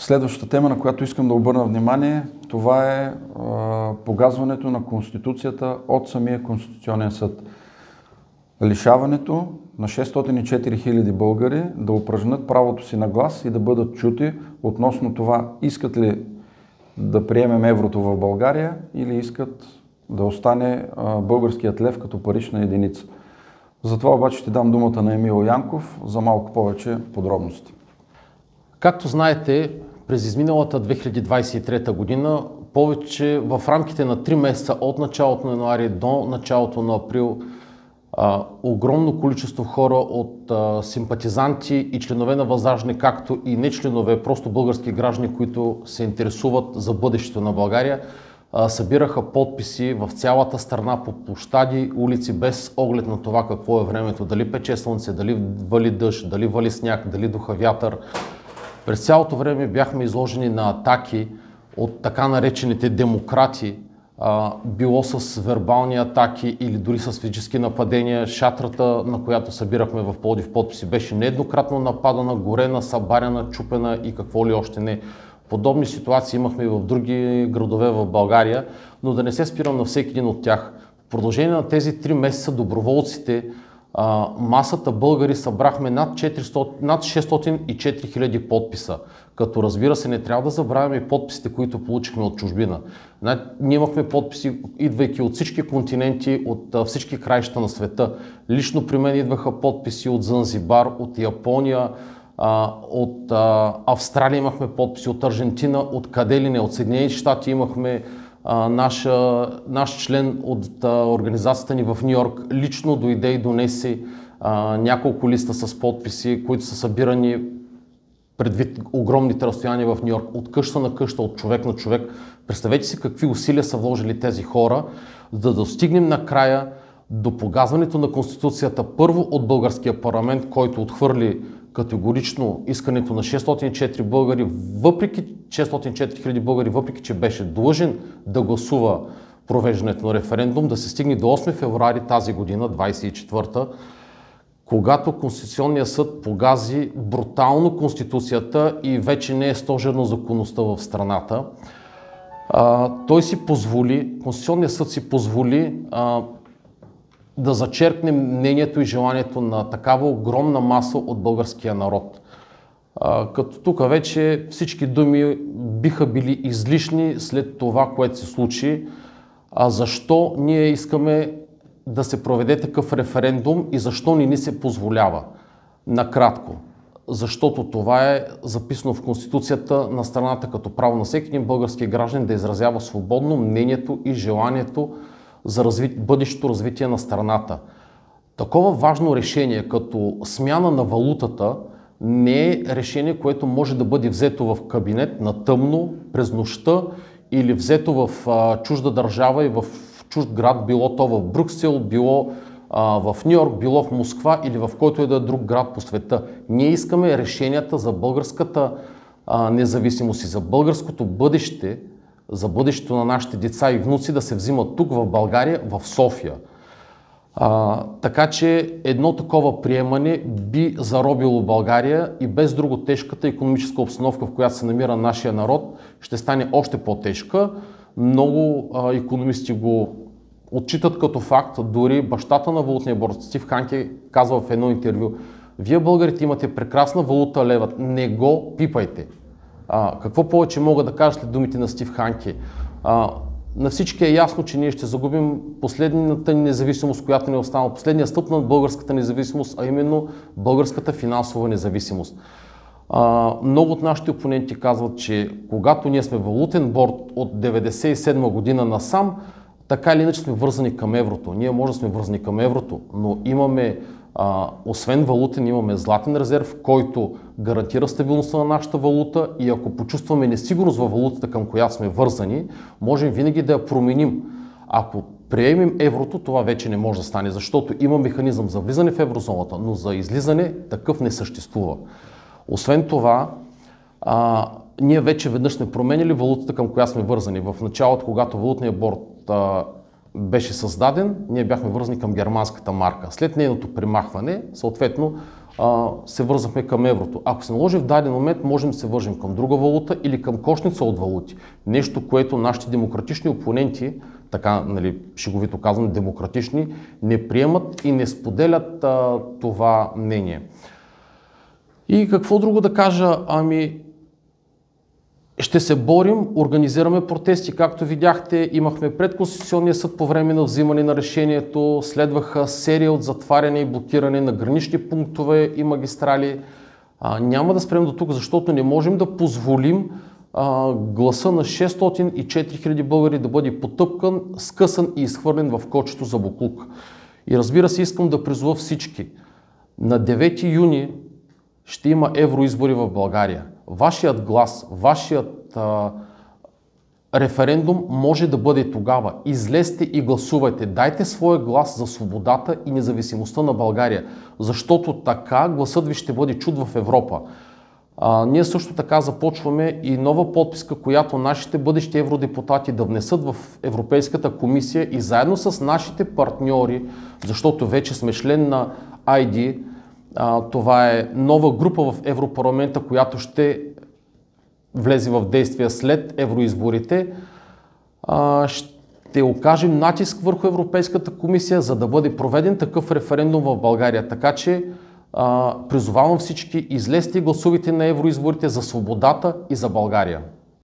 Следващата тема, на която искам да обърна внимание, това е погазването на Конституцията от самия Конституционен съд. Лишаването на 604 000 българи да упражнят правото си на глас и да бъдат чути относно това искат ли да приемем еврото в България или искат да остане българският лев като парична единица. Затова обаче ще дам думата на Емил Янков за малко повече подробности. Както знаете, през изминалата 2023 година повече в рамките на 3 месеца от началото на януари до началото на април огромно количество хора от симпатизанти и членове на ВЪЗРАЖДАНЕ, както и не членове, просто български граждани, които се интересуват за бъдещето на България, събираха подписи в цялата страна по площади, улици, без оглед на това какво е времето, дали пече слънце, дали вали дъжд, дали вали сняг, дали духа вятър. През цялото време бяхме изложени на атаки от така наречените демократи, било с вербални атаки или дори с физически нападения. Шатрата, на която събирахме в Пловдив подписи, беше нееднократно нападана, горена, събаряна, чупена и какво ли още не. Подобни ситуации имахме и в други градове в България, но да не се спирам на всеки един от тях. В продължение на тези 3 месеца доброволците, масата българи събрахме над 604 000 подписа, като разбира се не трябва да забравяме и подписите, които получихме от чужбина. Ние имахме подписи, идвайки от всички континенти, от всички краища на света. Лично при мен идваха подписи от Занзибар, от Япония, от Австралия имахме подписи, от Аржентина, от къде ли не, от Съединените щати имахме наш член от организацията ни в Ню Йорк лично дойде и донесе няколко листа с подписи, които са събирани предвид огромните разстояния в Ню Йорк, от къща на къща, от човек на човек. Представете си какви усилия са вложили тези хора, за да достигнем накрая до погазването на Конституцията, първо от българския парламент, който отхвърли категорично искането на 604 българи, въпреки 604 000 българи, въпреки че беше длъжен да гласува провеждането на референдум, да се стигне до 8 февруари тази година, 24-та, когато Конституционният съд погази брутално Конституцията и вече не е стожерна законността в страната. Конституционният съд си позволи да зачеркне мнението и желанието на такава огромна маса от българския народ. Като тук вече всички думи биха били излишни след това, което се случи. Защо ние искаме да се проведе такъв референдум и защо не ни се позволява? Накратко. Защото това е записано в Конституцията на страната като право на всеки един български гражданин да изразява свободно мнението и желанието за бъдещето развитие на страната. Такова важно решение като смяна на валутата не е решение, което може да бъде взето в кабинет на тъмно, през нощта или взето в чужда държава и в чужд град, било то в Брюксел, било в Ню Йорк, било в Москва или в който и да е друг град по света. Ние искаме решенията за българската независимост и за българското бъдеще, за бъдещето на нашите деца и внуци да се взимат тук в България, в София. Така че едно такова приемане би заробило България и без друго тежката икономическа обстановка, в която се намира нашия народ, ще стане още по-тежка. Много икономисти го отчитат като факт, дори бащата на валутния борд Стив Ханке казва в едно интервю: вие българите имате прекрасна валута левът, не го пипайте. Какво повече мога да кажа след думите на Стив Ханке? На всички е ясно, че ние ще загубим последната ни независимост, която ни е останала, последния стъп на българската независимост, а именно българската финансова независимост. Много от нашите опоненти казват, че когато ние сме валутен борд от 1997 година насам, така или иначе сме вързани към еврото. Ние може да сме вързани към еврото, но имаме, освен валутен, имаме златен резерв, който гарантира стабилността на нашата валута и ако почувстваме несигурност във валутата, към която сме вързани, можем винаги да я променим. Ако приемем еврото, това вече не може да стане, защото има механизъм за влизане в еврозоната, но за излизане такъв не съществува. Освен това, ние вече веднъж сме променили валутата, към която сме вързани. В началото, когато валутният борд беше създаден, ние бяхме вързани към германската марка. След нейното примахване, съответно, се вързахме към еврото. Ако се наложи в даден момент, можем да се вържем към друга валута или към кошница от валути. Нещо, което нашите демократични опоненти, така, нали, шеговито казвам, демократични, не приемат и не споделят това мнение. И какво друго да кажа? Ще се борим, организираме протести, както видяхте, имахме пред Конституционния съд по време на взимане на решението, следваха серия от затваряне и блокиране на гранични пунктове и магистрали. Няма да спрем до тук, защото не можем да позволим гласа на 604 хиляди българи да бъде потъпкан, скъсан и изхвърлен в кочето за боклук. И разбира се, искам да призова всички. На 9 юни ще има евроизбори в България. Вашият глас, вашият референдум може да бъде тогава. Излезте и гласувайте. Дайте своя глас за свободата и независимостта на България, защото така гласът ви ще бъде чут в Европа. Ние също така започваме и нова подписка, която нашите бъдещи евродепутати да внесат в Европейската комисия и заедно с нашите партньори, защото вече сме член на ID, това е нова група в Европарламента, която ще влезе в действие след евроизборите. Ще окажем натиск върху Европейската комисия, за да бъде проведен такъв референдум в България. Така че призовавам всички, излезте и гласувайте на евроизборите за свободата и за България.